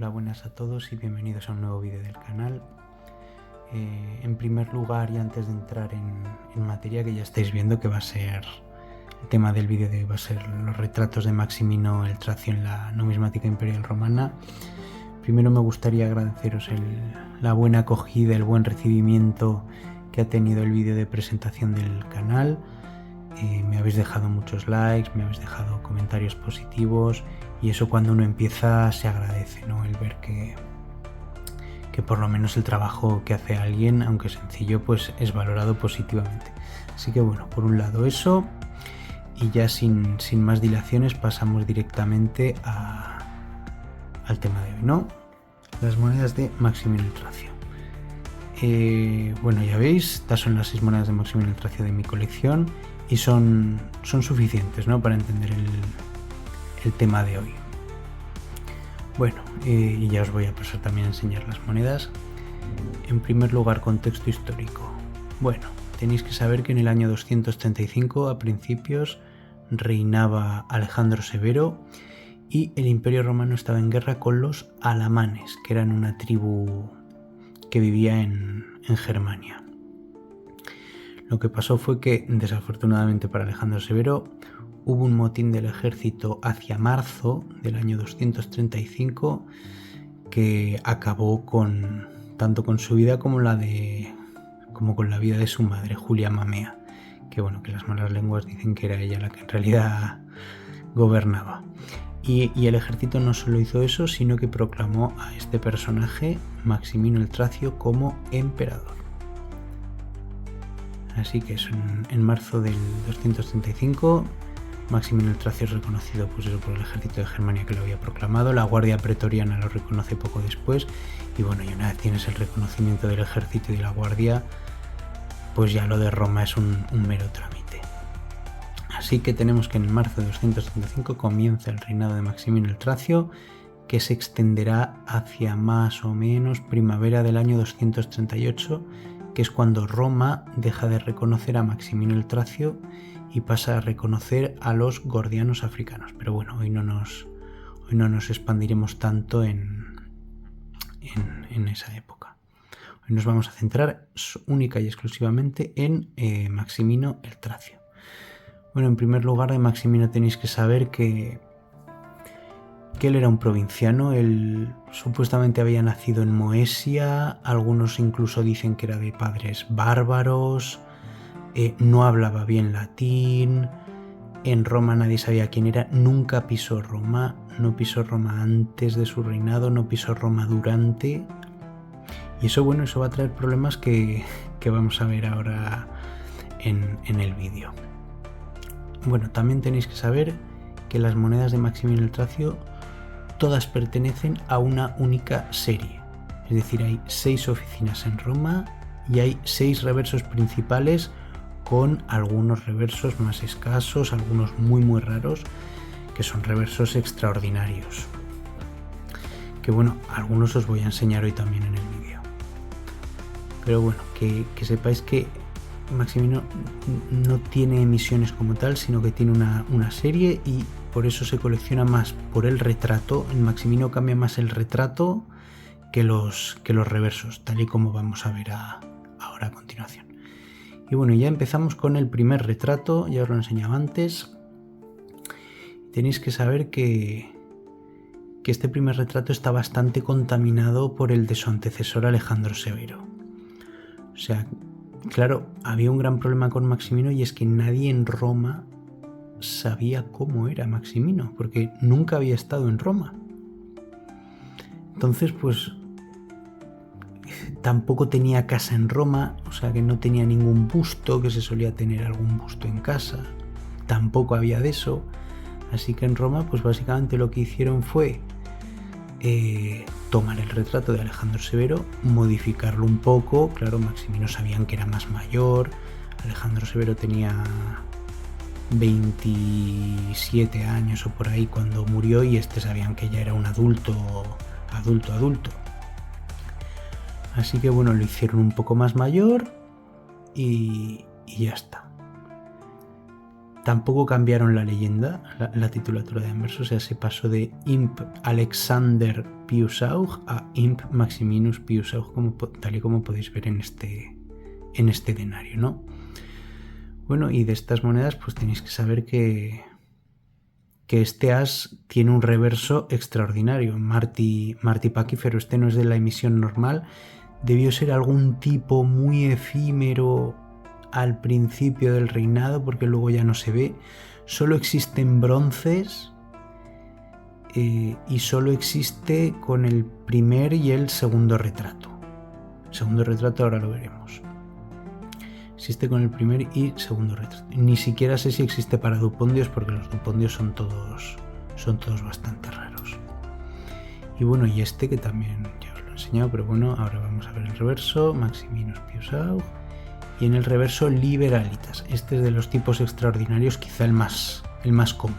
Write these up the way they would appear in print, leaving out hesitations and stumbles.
Hola, buenas a todos y bienvenidos a un nuevo vídeo del canal. En primer lugar, y antes de entrar en materia, que ya estáis viendo que va a ser el tema del vídeo de hoy, va a ser los retratos de Maximino el Tracio en la numismática imperial romana. Primero me gustaría agradeceros la buena acogida, el buen recibimiento que ha tenido el vídeo de presentación del canal. Me habéis dejado muchos likes, me habéis dejado comentarios positivos y eso cuando uno empieza se agradece, ¿no? El ver que por lo menos el trabajo que hace alguien, aunque sencillo, pues es valorado positivamente. Así que bueno, por un lado eso, y ya sin más dilaciones pasamos directamente al tema de hoy, ¿no? Las monedas de Maximino el Tracio. Bueno, ya veis, estas son las 6 monedas de Maximino el Tracio de mi colección y son suficientes, ¿no?, para entender el tema de hoy. Bueno, y ya os voy a pasar también a enseñar las monedas. En primer lugar, contexto histórico. Bueno, tenéis que saber que en el año 235, a principios, reinaba Alejandro Severo y el Imperio Romano estaba en guerra con los alamanes, que eran una tribu que vivía en Germania. Lo que pasó fue que, desafortunadamente para Alejandro Severo, hubo un motín del ejército hacia marzo del año 235 que acabó tanto con su vida como con la vida de su madre, Julia Mamea, que bueno, que las malas lenguas dicen que era ella la que en realidad gobernaba. Y el ejército no solo hizo eso, sino que proclamó a este personaje, Maximino el Tracio, como emperador. Así que eso, en marzo del 235, Maximino el Tracio es reconocido pues eso, por el ejército de Germania que lo había proclamado. La guardia pretoriana lo reconoce poco después. Y bueno, y una vez tienes el reconocimiento del ejército y de la guardia, pues ya lo de Roma es un mero trámite. Así que tenemos que en marzo de 235 comienza el reinado de Maximino el Tracio, que se extenderá hacia más o menos primavera del año 238, que es cuando Roma deja de reconocer a Maximino el Tracio y pasa a reconocer a los gordianos africanos. Pero bueno, hoy no nos expandiremos tanto en esa época. Hoy nos vamos a centrar única y exclusivamente en Maximino el Tracio. Bueno, en primer lugar, de Maximino tenéis que saber que él era un provinciano. Él supuestamente había nacido en Moesia, algunos incluso dicen que era de padres bárbaros, no hablaba bien latín, en Roma nadie sabía quién era, nunca pisó Roma, no pisó Roma antes de su reinado, no pisó Roma durante, y eso, bueno, eso va a traer problemas que vamos a ver ahora en el vídeo. Bueno, también tenéis que saber que las monedas de Maximino el Tracio todas pertenecen a una única serie, es decir, hay 6 oficinas en Roma y hay 6 reversos principales, con algunos reversos más escasos, algunos muy raros, que son reversos extraordinarios, que bueno, algunos os voy a enseñar hoy también en el vídeo. Pero bueno, que sepáis que Maximino no tiene emisiones como tal, sino que tiene una serie y por eso se colecciona más por el retrato. En Maximino cambia más el retrato que los reversos, tal y como vamos a ver ahora a continuación. Y bueno, ya empezamos con el primer retrato, ya os lo enseñaba antes. Tenéis que saber que este primer retrato está bastante contaminado por el de su antecesor Alejandro Severo. O sea, claro, había un gran problema con Maximino y es que nadie en Roma sabía cómo era Maximino, porque nunca había estado en Roma. Entonces, pues tampoco tenía casa en Roma, o sea que no tenía ningún busto, que se solía tener algún busto en casa, tampoco había de eso. Así que en Roma, pues básicamente lo que hicieron fue tomar el retrato de Alejandro Severo, modificarlo un poco. Claro, Maximino sabían que era más mayor, Alejandro Severo tenía 27 años o por ahí cuando murió, y sabían que ya era un adulto. Así que bueno, lo hicieron un poco más mayor y ya está. Tampoco cambiaron la leyenda, la titulatura de Anverso, o sea, se pasó de Imp Alexander Piusaug a Imp Maximinus Piusaug, tal y como podéis ver en este denario, ¿no? Bueno, y de estas monedas pues tenéis que saber que este as tiene un reverso extraordinario. Marty Pacífero, este no es de la emisión normal, debió ser algún tipo muy efímero al principio del reinado, porque luego ya no se ve. Solo existen bronces y solo existe con el primer y el segundo retrato. El segundo retrato ahora lo veremos. Existe con el primer y segundo retrato. Ni siquiera sé si existe para dupondios, porque los dupondios son todos bastante raros. Y bueno, y este que también ya os lo he enseñado, pero bueno, ahora vamos a ver el reverso. Maximinus Piusaug. Y en el reverso Liberalitas. Este es de los tipos extraordinarios, quizá el más común.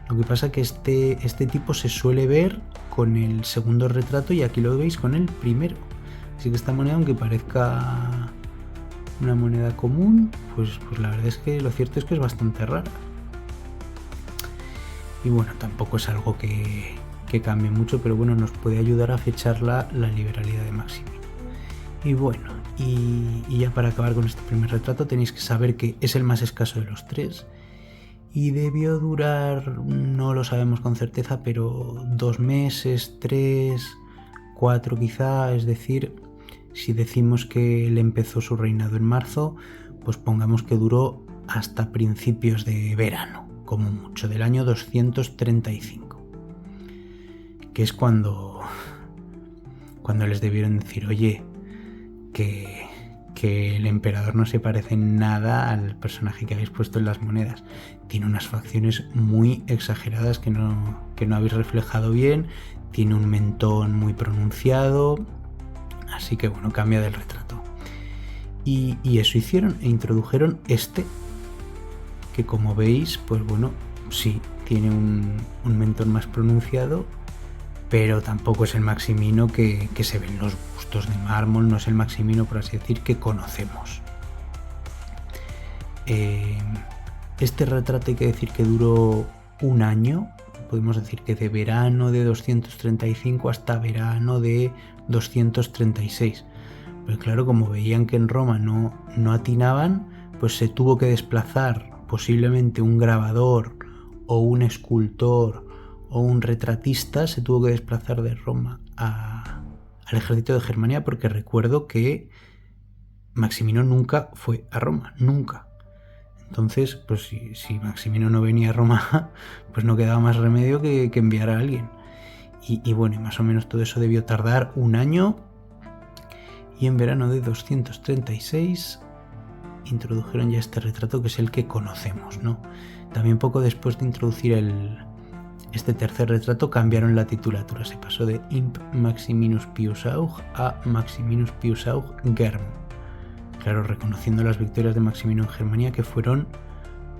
Lo que pasa es que este tipo se suele ver con el segundo retrato y aquí lo veis con el primero. Así que esta moneda, aunque parezca una moneda común, pues la verdad es que lo cierto es que es bastante rara. Y bueno, tampoco es algo que cambie mucho, pero bueno, nos puede ayudar a fechar la liberalidad de Maximino. Y bueno, y ya para acabar con este primer retrato, tenéis que saber que es el más escaso de los tres y debió durar, no lo sabemos con certeza, pero 2 meses, 3, 4 quizá. Es decir, si decimos que él empezó su reinado en marzo, pues pongamos que duró hasta principios de verano, como mucho, del año 235, que es cuando les debieron decir, oye, que el emperador no se parece en nada al personaje que habéis puesto en las monedas. Tiene unas facciones muy exageradas que no habéis reflejado bien, tiene un mentón muy pronunciado, así que bueno, cambia del retrato. Y eso hicieron e introdujeron este, que como veis, pues bueno, sí, tiene un mentón más pronunciado, pero tampoco es el Maximino que se ven los bustos de mármol, no es el Maximino, por así decir, que conocemos. Este retrato hay que decir que duró un año, podemos decir que de verano de 235 hasta verano de 236. Pero claro, como veían que en Roma no atinaban, pues se tuvo que desplazar posiblemente un grabador o un escultor o un retratista, se tuvo que desplazar de Roma al ejército de Germania, porque recuerdo que Maximino nunca fue a Roma, nunca. Entonces, pues si Maximino no venía a Roma, pues no quedaba más remedio que enviar a alguien. Y bueno, más o menos todo eso debió tardar un año, y en verano de 236 introdujeron ya este retrato, que es el que conocemos, ¿no? También poco después de introducir este tercer retrato cambiaron la titulatura, se pasó de Imp Maximinus Piusaug a Maximinus Piusaug Germ. Claro, reconociendo las victorias de Maximino en Germania, que fueron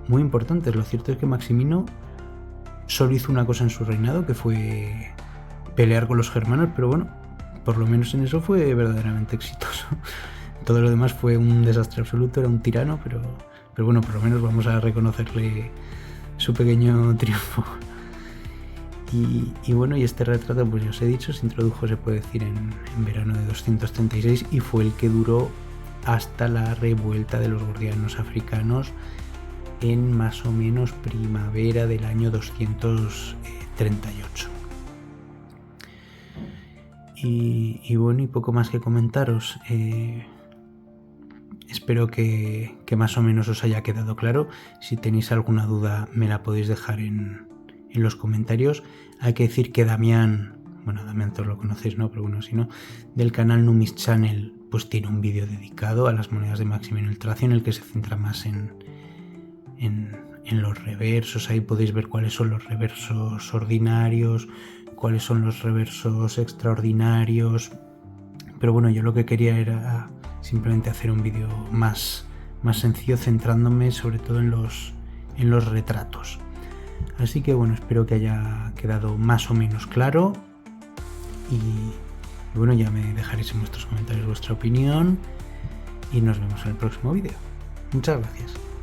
muy importantes. Lo cierto es que Maximino solo hizo una cosa en su reinado, que fue pelear con los germanos, pero bueno, por lo menos en eso fue verdaderamente exitoso. Todo lo demás fue un desastre absoluto, era un tirano, pero bueno, por lo menos vamos a reconocerle su pequeño triunfo. Y bueno, y este retrato, pues ya os he dicho, se introdujo, se puede decir, en verano de 236 y fue el que duró hasta la revuelta de los gordianos africanos en más o menos primavera del año 238. Y bueno, y poco más que comentaros. Espero que más o menos os haya quedado claro. Si tenéis alguna duda me la podéis dejar en los comentarios. Hay que decir que Damián todos lo conocéis, ¿no? Pero bueno, si no, del canal Numis Channel, pues tiene un vídeo dedicado a las monedas de Maximino el Tracio, en el que se centra más en los reversos. Ahí podéis ver cuáles son los reversos ordinarios, cuáles son los reversos extraordinarios. Pero bueno, yo lo que quería era simplemente hacer un vídeo más sencillo, centrándome sobre todo en los retratos. Así que bueno, espero que haya quedado más o menos claro. Y bueno, ya me dejaréis en vuestros comentarios vuestra opinión. Y nos vemos en el próximo vídeo. Muchas gracias.